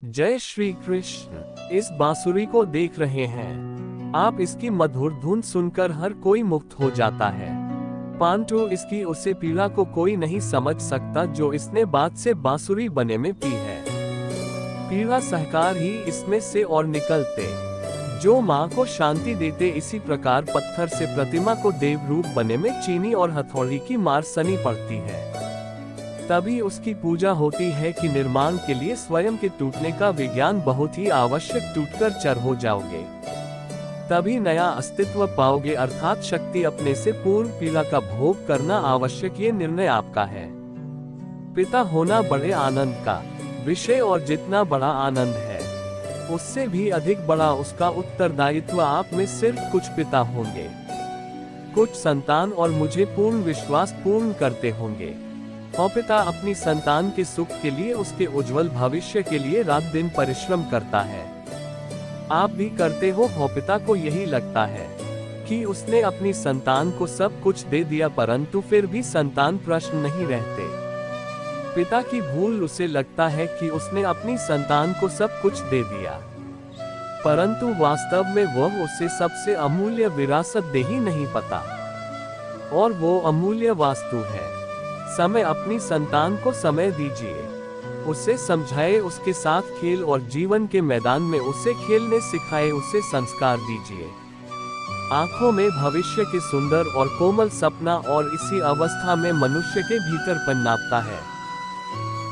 जय श्री कृष्ण। इस बांसुरी को देख रहे हैं आप, इसकी मधुर धुन सुनकर हर कोई मुक्त हो जाता है। परंतु इसकी उसे पीड़ा को कोई नहीं समझ सकता जो इसने बात से बांसुरी बने में पी है। पीड़ा सहकार ही इसमें से और निकलते, जो माँ को शांति देते। इसी प्रकार पत्थर से प्रतिमा को देव रूप बने में चीनी और हथौड़ी की मार सनी पड़ती है। तभी उसकी पूजा होती है कि निर्माण के लिए स्वयं के टूटने का विज्ञान बहुत ही आवश्यक, टूटकर चर हो जाओगे तभी नया अस्तित्व पाओगे, अर्थात शक्ति अपने से पूर्ण पीड़ा का भोग करना आवश्यक। ये निर्णय आपका है। पिता होना बड़े आनंद का विषय, और जितना बड़ा आनंद है उससे भी अधिक बड़ा उसका उत्तरदायित्व। आप में सिर्फ कुछ पिता होंगे, कुछ संतान, और मुझे पूर्ण विश्वास पूर्ण करते होंगे। और पिता अपनी संतान के सुख के लिए, उसके उज्जवल भविष्य के लिए रात दिन परिश्रम करता है। आप भी करते हो। पिता को यही लगता है कि उसने अपनी संतान को सब कुछ दे दिया, परंतु फिर भी संतान प्रश्न नहीं रहते। पिता की भूल, उसे लगता है कि उसने अपनी संतान को सब कुछ दे दिया, परंतु वास्तव में वह उसे सबसे अमूल्य विरासत दे ही नहीं पाता, और वो अमूल्य वास्तु है समय। अपनी संतान को समय दीजिए, उसे समझाए, उसके साथ खेल और जीवन के मैदान में उसे खेलने सिखाए, उसे संस्कार दीजिए। आंखों में भविष्य के सुंदर और कोमल सपना, और इसी अवस्था में मनुष्य के भीतर पनपता है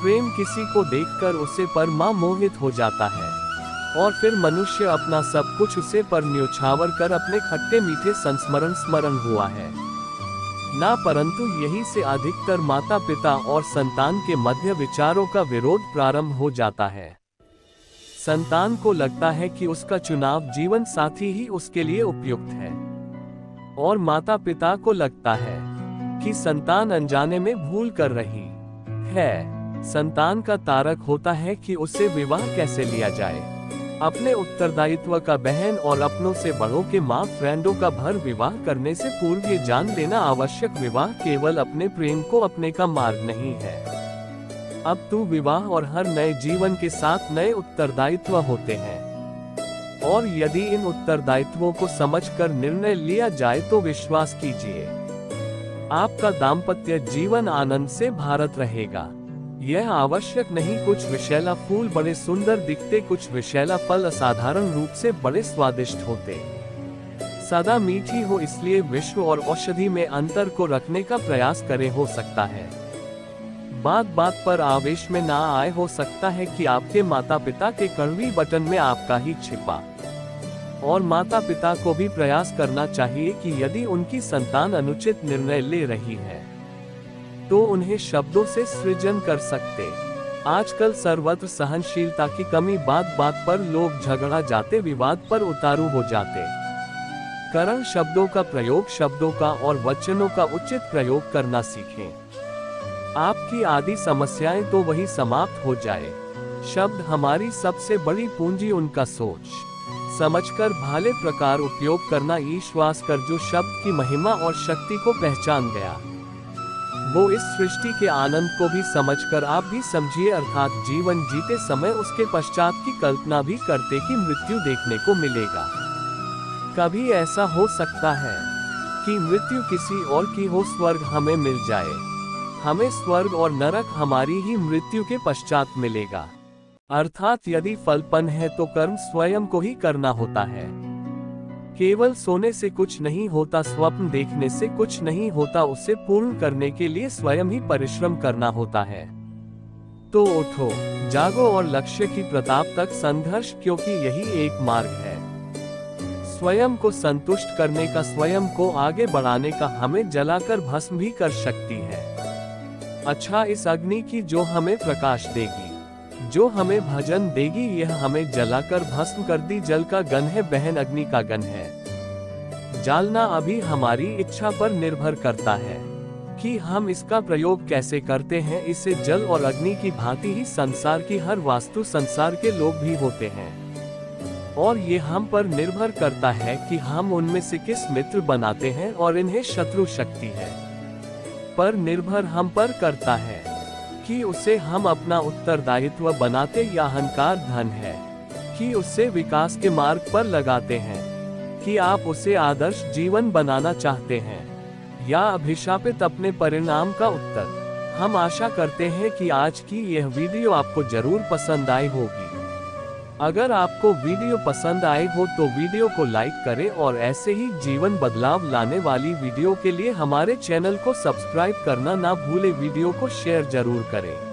प्रेम। किसी को देखकर उसे पर मोहित हो जाता है, और फिर मनुष्य अपना सब कुछ उसे पर न्योछावर कर अपने खट्टे मीठे संस्मरण स्मरण हुआ है ना, परंतु यही से अधिकतर माता पिता और संतान के मध्य विचारों का विरोध प्रारंभ हो जाता है। संतान को लगता है कि उसका चुनाव जीवन साथी ही उसके लिए उपयुक्त है, और माता पिता को लगता है कि संतान अनजाने में भूल कर रही है। संतान का तारक होता है कि उसे विवाह कैसे लिया जाए। अपने उत्तरदायित्व का बहन और अपनों से बड़ों के माँ फ्रेंडों का भर विवाह करने से पूर्व ये जान लेना आवश्यक, विवाह केवल अपने प्रेम को अपने का मार्ग नहीं है। अब तू विवाह और हर नए जीवन के साथ नए उत्तरदायित्व होते हैं, और यदि इन उत्तरदायित्वों को समझकर निर्णय लिया जाए तो विश्वास कीजिए, आपका दाम्पत्य जीवन आनंद से भारत रहेगा। यह आवश्यक नहीं कुछ विषैला फूल बड़े सुंदर दिखते, कुछ विषैला फल असाधारण रूप से बड़े स्वादिष्ट होते। सदा मीठी हो, इसलिए विश्व और औषधि में अंतर को रखने का प्रयास करें। हो सकता है बात बात पर आवेश में ना आए, हो सकता है कि आपके माता पिता के कड़वी बटन में आपका ही छिपा। और माता पिता को भी प्रयास करना चाहिए कि यदि उनकी संतान अनुचित निर्णय ले रही है तो उन्हें शब्दों से सृजन कर सकते। आजकल सर्वत्र सहनशीलता की कमी, बात बात पर लोग झगड़ा जाते, विवाद पर उतारू हो जाते। करण शब्दों का प्रयोग, शब्दों का और वचनों का उचित प्रयोग करना सीखें। आपकी आदि समस्याएं तो वही समाप्त हो जाए। शब्द हमारी सबसे बड़ी पूंजी, उनका सोच समझकर भाले प्रकार उपयोग करना। ईश्वास कर जो शब्द की महिमा और शक्ति को पहचान गया, वो इस सृष्टि के आनंद को भी समझकर आप भी समझिए, अर्थात जीवन जीते समय उसके पश्चात की कल्पना भी करते कि मृत्यु देखने को मिलेगा। कभी ऐसा हो सकता है कि मृत्यु किसी और की हो, स्वर्ग हमें मिल जाए। हमें स्वर्ग और नरक हमारी ही मृत्यु के पश्चात मिलेगा। अर्थात यदि फलपन है तो कर्म स्वयं को ही करना होता है। केवल सोने से कुछ नहीं होता, स्वप्न देखने से कुछ नहीं होता, उसे पूर्ण करने के लिए स्वयं ही परिश्रम करना होता है। तो उठो, जागो और लक्ष्य की प्रताप तक संघर्ष, क्योंकि यही एक मार्ग है। स्वयं को संतुष्ट करने का, स्वयं को आगे बढ़ाने का, हमें जलाकर भस्म भी कर सकती है। अच्छा, इस अग्नि की जो हमें प्रकाश देगी, जो हमें भजन देगी, यह हमें जलाकर भस्म कर दी। जल का गन है, बहन अग्नि का गन है। जालना अभी हमारी इच्छा पर निर्भर करता है कि हम इसका प्रयोग कैसे करते हैं। इसे जल और अग्नि की भांति ही संसार की हर वास्तु, संसार के लोग भी होते हैं, और ये हम पर निर्भर करता है कि हम उनमें से किस मित्र बनाते हैं और इन्हें शत्रु शक्ति है पर निर्भर हम पर करता है। कि उसे हम अपना उत्तरदायित्व बनाते या अहंकार धन है, कि उससे विकास के मार्ग पर लगाते हैं, कि आप उसे आदर्श जीवन बनाना चाहते हैं या अभिशापित अपने परिणाम का उत्तर। हम आशा करते हैं कि आज की यह वीडियो आपको जरूर पसंद आई होगी। अगर आपको वीडियो पसंद आए हो तो वीडियो को लाइक करें और ऐसे ही जीवन बदलाव लाने वाली वीडियो के लिए हमारे चैनल को सब्सक्राइब करना ना भूलें। वीडियो को शेयर जरूर करें।